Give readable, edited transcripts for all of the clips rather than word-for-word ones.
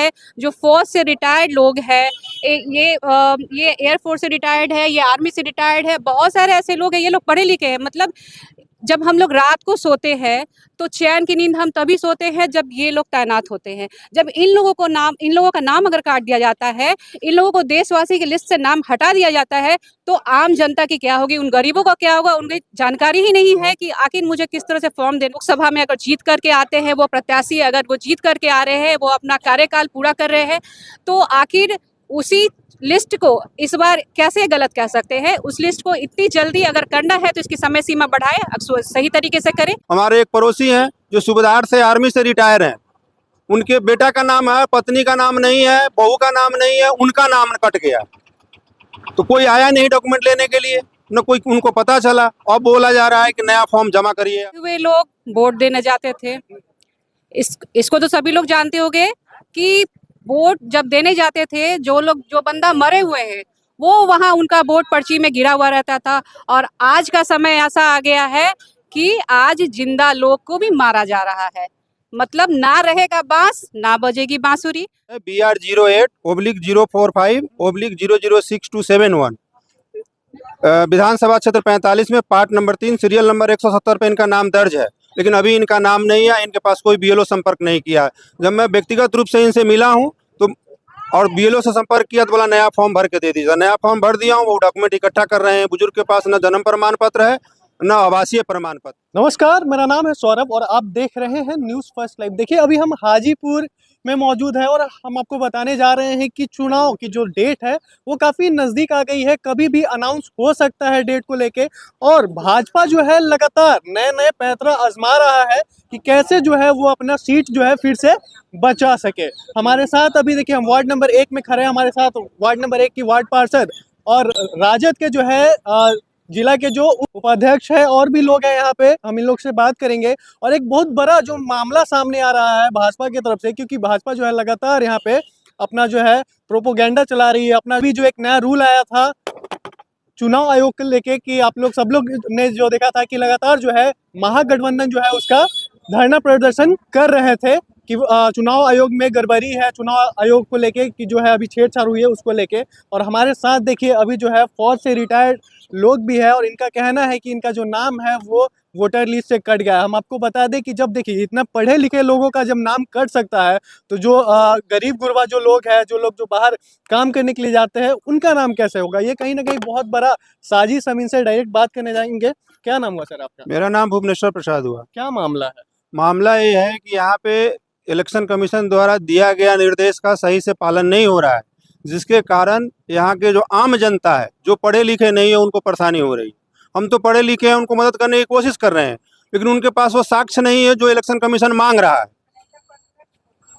है, जो फौज से रिटायर्ड लोग हैं, ये एयरफोर्स से रिटायर्ड है, ये आर्मी से रिटायर्ड है, बहुत सारे ऐसे लोग हैं, ये लोग पढ़े लिखे हैं। मतलब जब हम लोग रात को सोते हैं तो चैन की नींद हम तभी सोते हैं जब ये लोग तैनात होते हैं। जब इन लोगों का नाम अगर काट दिया जाता है, इन लोगों को देशवासी की लिस्ट से नाम हटा दिया जाता है, तो आम जनता की क्या होगी, उन गरीबों का क्या होगा। उनकी जानकारी ही नहीं है कि आखिर मुझे किस तरह से फॉर्म देना। लोकसभा में अगर जीत करके आते हैं वो प्रत्याशी, अगर वो जीत करके आ रहे हैं, वो अपना कार्यकाल पूरा कर रहे हैं, तो आखिर उसी लिस्ट को इस बार कैसे गलत कह सकते हैं। उस लिस्ट को इतनी जल्दी अगर करना है तो इसकी समय सीमा बढ़ाए, सही तरीके से करें। हमारे एक पड़ोसी हैं जो सूबेदार से आर्मी से रिटायर हैं, उनके बेटा का नाम है, पत्नी का नाम नहीं है, बहू का नाम नहीं है, उनका नाम कट गया, तो कोई आया नहीं डॉक्यूमेंट लेने के लिए, न कोई उनको पता चला। अब बोला जा रहा है कि नया फॉर्म जमा करिए। वे लोग वोट देने जाते थे, इसको तो सभी लोग जानते होंगे कि वोट जब देने जाते थे, जो बंदा मरे हुए हैं वो वहां उनका वोट पर्ची में गिरा हुआ रहता था। और आज का समय ऐसा आ गया है कि आज जिंदा लोग को भी मारा जा रहा है। मतलब ना रहेगा बांस, ना बजेगी बांसुरी। BR 08/045/006-271 विधानसभा क्षेत्र 45 में पार्ट नंबर 3 सीरियल नंबर 170 पे इनका नाम दर्ज है, लेकिन अभी इनका नाम नहीं है। इनके पास कोई BLO संपर्क नहीं किया है। जब मैं व्यक्तिगत रूप से इनसे मिला हूं तो और BLO से संपर्क किया तो बोला नया फॉर्म भर के दे दीजिए। नया फॉर्म भर दिया हूं, वो डॉक्यूमेंट इकट्ठा कर रहे हैं। बुजुर्ग के पास न जन्म प्रमाण पत्र है, न आवासीय प्रमाण पत्र। नमस्कार, मेरा नाम है सौरभ और आप देख रहे हैं न्यूज़ फर्स्ट लाइव। देखिए, अभी हम हाजीपुर में मौजूद है और हम आपको बताने जा रहे हैं कि चुनाव की जो डेट है वो काफ़ी नज़दीक आ गई है। कभी भी अनाउंस हो सकता है डेट को लेके। और भाजपा जो है लगातार नए नए पैंतरा आजमा रहा है कि कैसे जो है वो अपना सीट जो है फिर से बचा सके। हमारे साथ अभी देखिए हम वार्ड नंबर 1 में खड़े हैं। हमारे साथ वार्ड नंबर 1 की वार्ड पार्षद और राजद के जो है जिला के जो उपाध्यक्ष है और भी लोग हैं यहाँ पे, हम इन लोग से बात करेंगे। और एक बहुत बड़ा जो मामला सामने आ रहा है भाजपा की तरफ से, क्योंकि भाजपा जो है लगातार यहाँ पे अपना जो है प्रोपोगेंडा चला रही है। अपना भी जो एक नया रूल आया था चुनाव आयोग को लेके कि आप लोग सब लोग ने जो देखा था कि लगातार जो है महागठबंधन जो है उसका धरना प्रदर्शन कर रहे थे कि चुनाव आयोग में गड़बड़ी है, चुनाव आयोग को लेके कि जो है अभी छेड़छाड़ हुई है उसको लेके। और हमारे साथ देखिए अभी जो है फौज से रिटायर्ड लोग भी है और इनका कहना है कि इनका जो नाम है वो वोटर लिस्ट से कट गया है। हम आपको बता दें कि जब देखिए इतना पढ़े लिखे लोगों का जब नाम कट सकता है तो जो गरीब गुरबा जो लोग हैं, जो लोग जो बाहर काम करने के लिए जाते हैं, उनका नाम कैसे होगा। ये कहीं ना कहीं बहुत बड़ा साजिश। हम इनसे डायरेक्ट बात करने जाएंगे। क्या नाम हुआ सर आपका? मेरा नाम भुवनेश्वर प्रसाद हुआ। क्या मामला है? मामला ये है कि यहाँ पे इलेक्शन कमीशन द्वारा दिया गया निर्देश का सही से पालन नहीं हो रहा है, जिसके कारण यहाँ के जो आम जनता है, जो पढ़े लिखे नहीं है, उनको परेशानी हो रही। हम तो पढ़े लिखे हैं, उनको मदद करने की कोशिश कर रहे हैं, लेकिन उनके पास वो साक्ष्य नहीं है जो इलेक्शन कमीशन मांग रहा है।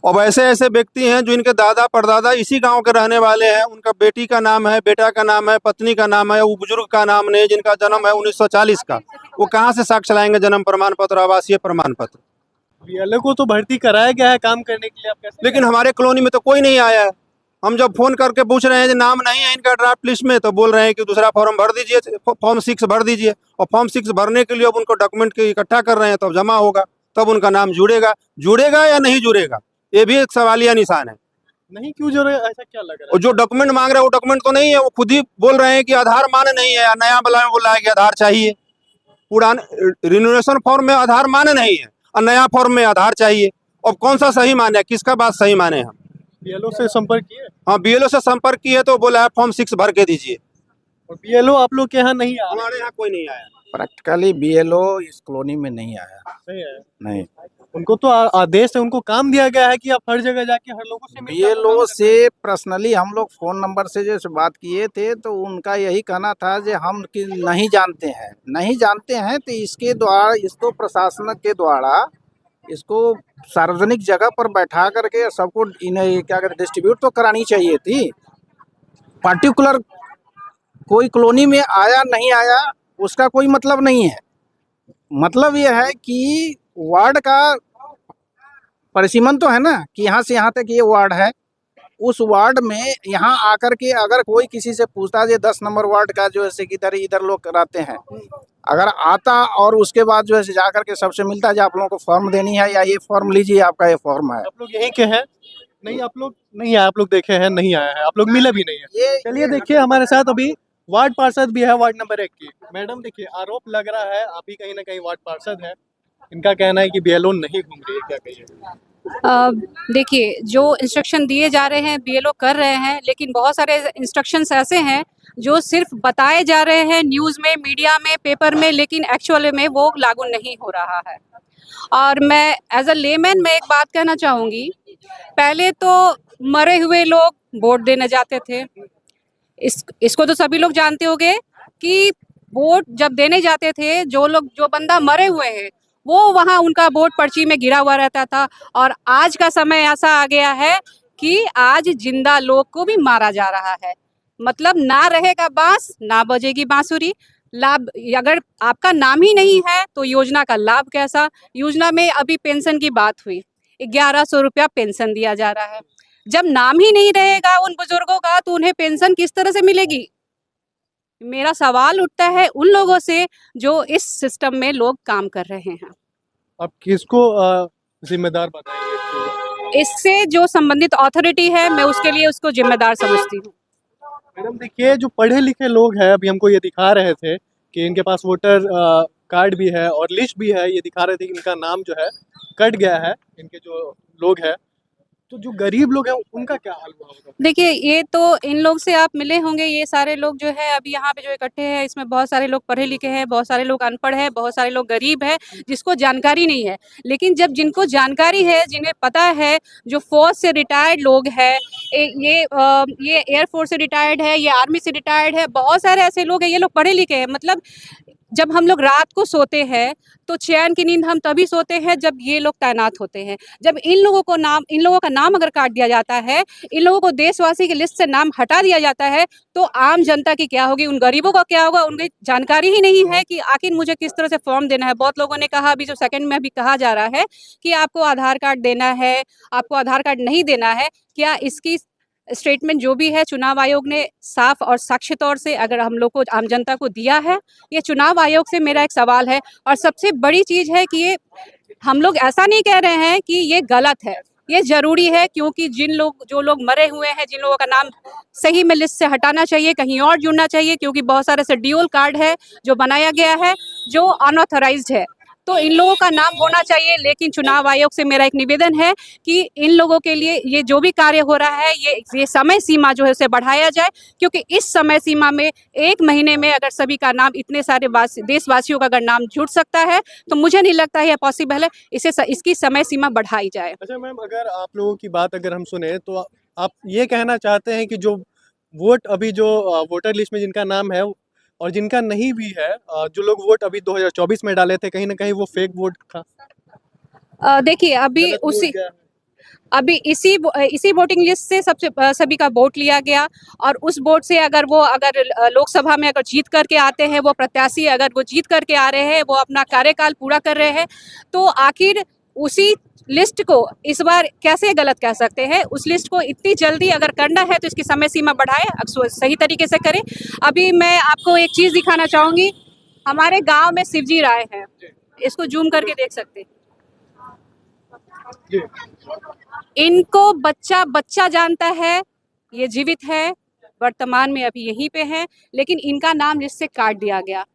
और ऐसे ऐसे व्यक्ति हैं जो इनके दादा परदादा इसी गांव के रहने वाले हैं, उनका बेटी का नाम है, बेटा का नाम है, पत्नी का नाम है, वो बुजुर्ग का नाम नहीं, जिनका जन्म है 1940 का, वो कहाँ से साक्ष्य लाएंगे, जन्म प्रमाण पत्र, आवासीय प्रमाण पत्र। BLO को तो भर्ती कराया गया है काम करने के लिए, आप कैसे? लेकिन हमारे कॉलोनी में तो कोई नहीं आया है। हम जब फोन करके पूछ रहे हैं कि नाम नहीं है इनका ड्राफ्ट लिस्ट में, तो बोल रहे हैं कि दूसरा फॉर्म भर दीजिए, फॉर्म 6 भर दीजिए। और फॉर्म 6 भरने के लिए अब उनको डॉक्यूमेंट के इकट्ठा कर रहे हैं, तब जमा होगा, तब उनका नाम जुड़ेगा या नहीं जुड़ेगा, ये भी एक सवालिया निशान है। नहीं क्यों जुड़े, ऐसा क्या लग रहा है? और जो डॉक्यूमेंट मांग रहे हैं वो डॉक्यूमेंट तो नहीं है। वो खुद ही बोल रहे हैं कि आधार मान्य नहीं है, नया वाला में बोल रहा है कि आधार चाहिए। पुराने रिन्यूएशन फॉर्म में आधार मान्य नहीं है और नया फॉर्म में आधार चाहिए। अब कौन सा सही माने, किसका बात सही माने हम? BLO से संपर्क किए? हाँ, BLO से संपर्क किए तो बोला है फॉर्म 6 भर के दीजिए। और BLO आप लोग के यहाँ नहीं आया? हमारे यहाँ कोई नहीं आया। प्रैक्टिकली BLO इस कॉलोनी में नहीं आया। सही है। नहीं, उनको तो आदेश है, उनको काम दिया गया है कि आप हर जगह जाके हर लोगों से BLO से पर्सनली हम लोग फोन नंबर से जो बात किए थे तो उनका यही कहना था कि हम कि नहीं जानते हैं तो इसके द्वारा, इसको प्रशासन के द्वारा इसको सार्वजनिक जगह पर बैठा करके सबको इन्हें क्या कहते डिस्ट्रीब्यूट तो करानी चाहिए थी। पार्टिकुलर कोई कॉलोनी में आया नहीं आया उसका कोई मतलब नहीं है। मतलब यह है कि वार्ड का परिसीमन तो है ना कि यहाँ से यहाँ तक ये वार्ड है। उस वार्ड में यहाँ आकर के अगर कोई किसी से पूछता है 10 नंबर वार्ड का जो है कि इधर लोग कराते हैं, अगर आता और उसके बाद जो है जा करके सबसे मिलता है जो आप लोगों को फॉर्म देनी है या ये फॉर्म लीजिए, आपका ये फॉर्म है। आप लोग यहीं के हैं? नहीं, आप लोग नहीं आए, आप लोग देखे हैं, नहीं आया है, आप लोग मिले भी नहीं है। ये चलिए देखिए, हमारे साथ अभी वार्ड पार्षद भी है, वार्ड नंबर 1 की। मैडम देखिए, आरोप लग रहा है आप भी कहीं ना कहीं वार्ड पार्षद है, इनका कहना है कि बीएलओ नहीं घूम रही है, क्या कहिए? देखिए, जो इंस्ट्रक्शन दिए जा रहे हैं बीएलओ कर रहे हैं, लेकिन बहुत सारे इंस्ट्रक्शंस ऐसे हैं जो सिर्फ बताए जा रहे हैं न्यूज़ में, मीडिया में, पेपर में, लेकिन एक्चुअल में वो लागू नहीं हो रहा है। और मैं एज अ लेमैन मैं एक बात कहना चाहूँगी, पहले तो मरे हुए लोग वोट देने जाते थे। इसको तो सभी लोग जानते होंगे कि वोट जब देने जाते थे, जो बंदा मरे हुए हैं वो वहाँ उनका वोट पर्ची में गिरा हुआ रहता था। और आज का समय ऐसा आ गया है कि आज जिंदा लोग को भी मारा जा रहा है। मतलब ना रहेगा बांस, ना बजेगी बांसुरी। लाभ, अगर आपका नाम ही नहीं है तो योजना का लाभ कैसा? योजना में अभी पेंशन की बात हुई, 1100 रुपया पेंशन दिया जा रहा है। जब नाम ही नहीं रहेगा उन बुजुर्गों का तो उन्हें पेंशन किस तरह से मिलेगी? मेरा सवाल उठता है उन लोगों से जो इस सिस्टम में लोग काम कर रहे हैं। आप किसको जिम्मेदार बताएंगे? इससे जो संबंधित अथॉरिटी है मैं उसके लिए उसको जिम्मेदार समझती हूँ। मैडम देखिए, जो पढ़े लिखे लोग हैं, अभी हमको ये दिखा रहे थे कि इनके पास वोटर कार्ड भी है और लिस्ट भी है, ये दिखा रहे थे कि इनका नाम जो है कट गया है, इनके जो लोग हैं। तो जो गरीब लोग हैं उनका क्या हाल हुआ होगा? देखिए, ये तो इन लोग से आप मिले होंगे, ये सारे लोग जो है अभी यहाँ पे जो इकट्ठे हैं, इसमें बहुत सारे लोग पढ़े लिखे हैं, बहुत सारे लोग अनपढ़ हैं, बहुत सारे लोग गरीब हैं, जिसको जानकारी नहीं है। लेकिन जब जिनको जानकारी है, जिन्हें पता है, जो फौज से रिटायर्ड लोग हैं, ये एयरफोर्स से रिटायर्ड है, ये आर्मी से रिटायर्ड है, बहुत सारे ऐसे लोग हैं, ये लोग पढ़े लिखे हैं। मतलब जब हम लोग रात को सोते हैं तो चैन की नींद हम तभी सोते हैं जब ये लोग तैनात होते हैं। जब इन लोगों का नाम अगर काट दिया जाता है, इन लोगों को देशवासी की लिस्ट से नाम हटा दिया जाता है, तो आम जनता की क्या होगी? उन गरीबों का क्या होगा? उनकी जानकारी ही नहीं है कि आखिर मुझे किस तरह से फॉर्म देना है। बहुत लोगों ने कहा, अभी जो सेकंड में भी कहा जा रहा है कि आपको आधार कार्ड देना है, आपको आधार कार्ड नहीं देना है। क्या इसकी स्टेटमेंट जो भी है चुनाव आयोग ने साफ और साक्ष्य तौर से अगर हम लोग को, आम जनता को दिया है? ये चुनाव आयोग से मेरा एक सवाल है। और सबसे बड़ी चीज़ है कि ये हम लोग ऐसा नहीं कह रहे हैं कि ये गलत है, ये ज़रूरी है, क्योंकि जो लोग मरे हुए हैं, जिन लोगों का नाम सही में लिस्ट से हटाना चाहिए, कहीं और जुड़ना चाहिए, क्योंकि बहुत सारे से ड्यूल कार्ड है जो बनाया गया है जो अनऑथराइज्ड है, तो इन लोगों का नाम होना चाहिए। लेकिन चुनाव आयोग से मेरा एक निवेदन है कि इन लोगों के लिए ये जो भी कार्य हो रहा है, ये समय सीमा जो है उसे बढ़ाया जाए, क्योंकि इस समय सीमा में 1 महीने में अगर सभी का नाम, इतने सारे देशवासियों का अगर नाम जुड़ सकता है तो मुझे नहीं लगता है यह पॉसिबल है। इसकी समय सीमा बढ़ाई जाए। अच्छा मैम, अगर आप लोगों की बात अगर हम सुने तो आप ये कहना चाहते हैं कि जो वोट अभी जो वोटर लिस्ट में जिनका नाम है और जिनका नहीं भी है, जो लोग वोट अभी 2024 में डाले थे, कहीं ना कहीं वो फेक वोट था? देखिए, अभी इसी वोटिंग लिस्ट से सभी का वोट लिया गया, और उस वोट से अगर लोकसभा में अगर जीत करके आते हैं, वो प्रत्याशी अगर वो जीत करके आ रहे हैं, वो अपना कार्यकाल पूरा कर रहे हैं, तो आखिर उसी लिस्ट को इस बार कैसे गलत कह सकते हैं? उस लिस्ट को इतनी जल्दी अगर करना है तो इसकी समय सीमा बढ़ाए, सही तरीके से करें। अभी मैं आपको एक चीज़ दिखाना चाहूँगी। हमारे गांव में शिवजी राय है, इसको जूम करके देख सकते हैं। इनको बच्चा बच्चा जानता है, ये जीवित है, वर्तमान में अभी यहीं पे है, लेकिन इनका नाम लिस्ट से काट दिया गया।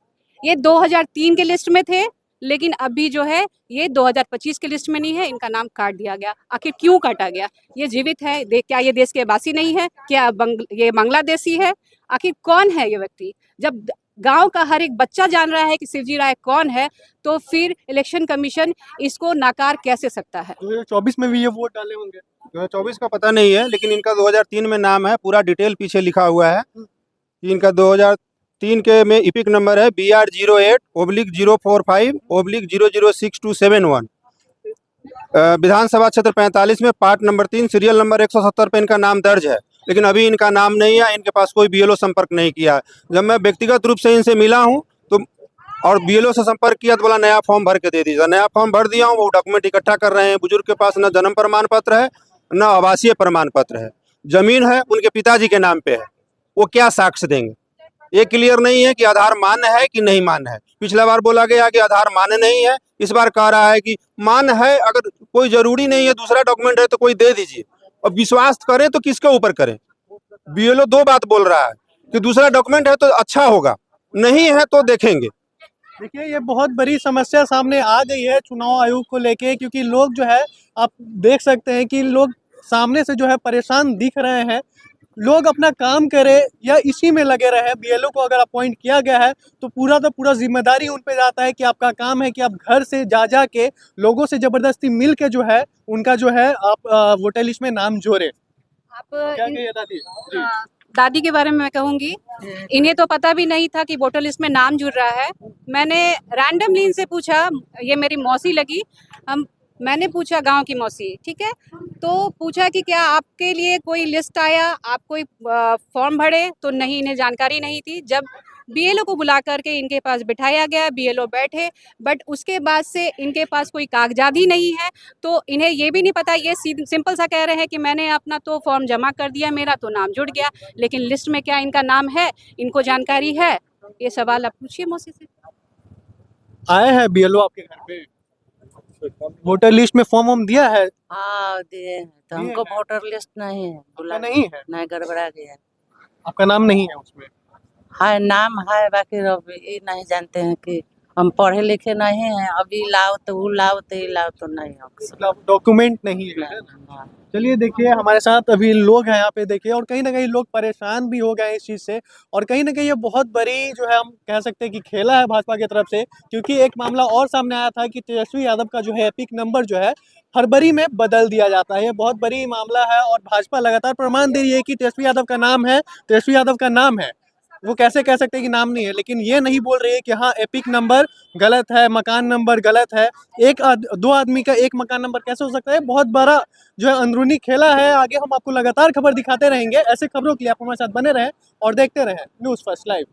ये 2003 के लिस्ट में थे, लेकिन अभी जो है ये 2025 के लिस्ट में नहीं है, इनका नाम काट दिया गया। आखिर क्यों काटा गया? ये जीवित है, क्या ये देश के वासी नहीं है? क्या ये बांग्लादेशी है? आखिर कौन है ये व्यक्ति? जब गांव का हर एक बच्चा जान रहा है कि शिवजी राय कौन है, तो फिर इलेक्शन कमीशन इसको नाकार कैसे सकता है? 2024 में भी ये वोट डाले होंगे। 2024 का पता नहीं है, लेकिन इनका 2003 में नाम है, पूरा डिटेल पीछे लिखा हुआ है कि इनका 2003 के में इपिक नंबर है BR08/045/00627 विधानसभा क्षेत्र 45 में पार्ट नंबर 3 सीरियल नंबर 170 पे इनका नाम दर्ज है, लेकिन अभी इनका नाम नहीं है। इनके पास कोई बीएलओ संपर्क नहीं किया है। जब मैं व्यक्तिगत रूप से इनसे मिला हूं तो और बीएलओ से संपर्क किया तो बोला नया फॉर्म भर के दे दीजिए। नया फॉर्म भर दिया हूँ, वो डॉक्यूमेंट इकट्ठा कर रहे हैं। बुजुर्ग के पास न जन्म प्रमाण पत्र है, न आवासीय प्रमाण पत्र है। जमीन है उनके पिताजी के नाम पे है, वो क्या साक्ष्य देंगे? ये क्लियर नहीं है कि आधार मान्य है कि नहीं मान्य है। पिछला बार बोला गया कि आधार मान्य नहीं है, इस बार कह रहा है कि मान्य है। अगर कोई जरूरी नहीं है, दूसरा डॉक्यूमेंट है तो कोई दे दीजिए। और विश्वास करें तो किसके ऊपर करें। बीएलओ दो बात बोल रहा है कि दूसरा डॉक्यूमेंट है तो अच्छा होगा, नहीं है तो देखेंगे। देखिए ये बहुत बड़ी समस्या सामने आ गई है चुनाव आयोग को लेके, क्योंकि लोग जो है आप देख सकते हैं कि लोग सामने से जो है परेशान दिख रहे हैं। लोग अपना काम करें या इसी में लगे रहे। बीएलओ को अगर अपॉइंट किया गया है तो पूरा जिम्मेदारी उन पे जाता है कि आपका काम है कि आप घर से जा के लोगों से जबरदस्ती मिल के जो है उनका जो है आप वोटर लिस्ट में नाम जोड़े। आप क्या इन- कहिए दादी जी? दादी के बारे में मैं कहूँगी, इन्हें तो पता भी नहीं था कि वोटर लिस्ट में नाम जुड़ रहा है। मैंने रैंडमली इनसे पूछा, ये मेरी मौसी लगी, हम मैंने पूछा गांव की मौसी, ठीक है, तो पूछा कि क्या आपके लिए कोई लिस्ट आया, आप कोई फॉर्म भरे, तो नहीं, इन्हें जानकारी नहीं थी। जब बीएलओ को बुला करके इनके पास बिठाया गया, बीएलओ बैठे, बट उसके बाद से इनके पास कोई कागजात ही नहीं है, तो इन्हें ये भी नहीं पता। ये सिंपल सा कह रहे हैं कि मैंने अपना तो फॉर्म जमा कर दिया, मेरा तो नाम जुड़ गया, लेकिन लिस्ट में क्या इनका नाम है, इनको जानकारी है? ये सवाल आप पूछिए मौसी से। आए हैं बीएलओ आपके घर पे? वोटर लिस्ट में फॉर्म वॉर्म दिया है? हाँ दिए हैं, तो दिए हमको हैं? वोटर लिस्ट नहीं है, आपका बुला नहीं है? नहीं, गड़बड़ा गया। आपका नाम नहीं है उसमें? हाँ नाम है, बाकी अब ये नहीं जानते हैं कि हम पढ़े लिखे नहीं हैं, अभी लाओ तो वो लाओ तो ये लाओ तो नहीं हो मतलब डॉक्यूमेंट नहीं है। हाँ। चलिए देखिए हमारे साथ अभी लोग हैं यहाँ पे, देखिए, और कहीं ना कहीं लोग परेशान भी हो गए हैं इस चीज़ से। और कहीं ना कहीं ये बहुत बड़ी जो है हम कह सकते हैं कि खेला है भाजपा की तरफ से, क्योंकि एक मामला और सामने आया था कि तेजस्वी यादव का जो है एपिक नंबर जो है फरवरी में बदल दिया जाता है। ये बहुत बड़ी मामला है और भाजपा लगातार प्रमाण दे रही है कि तेजस्वी यादव का नाम है, तेजस्वी यादव का नाम है। वो कैसे कह सकते हैं कि नाम नहीं है, लेकिन ये नहीं बोल रही है कि हाँ एपिक नंबर गलत है, मकान नंबर गलत है। दो आदमी का एक मकान नंबर कैसे हो सकता है? बहुत बड़ा जो है अंदरूनी खेला है। आगे हम आपको लगातार खबर दिखाते रहेंगे। ऐसे खबरों के लिए आप हमारे साथ बने रहें और देखते रहें न्यूज़ फर्स्ट लाइव।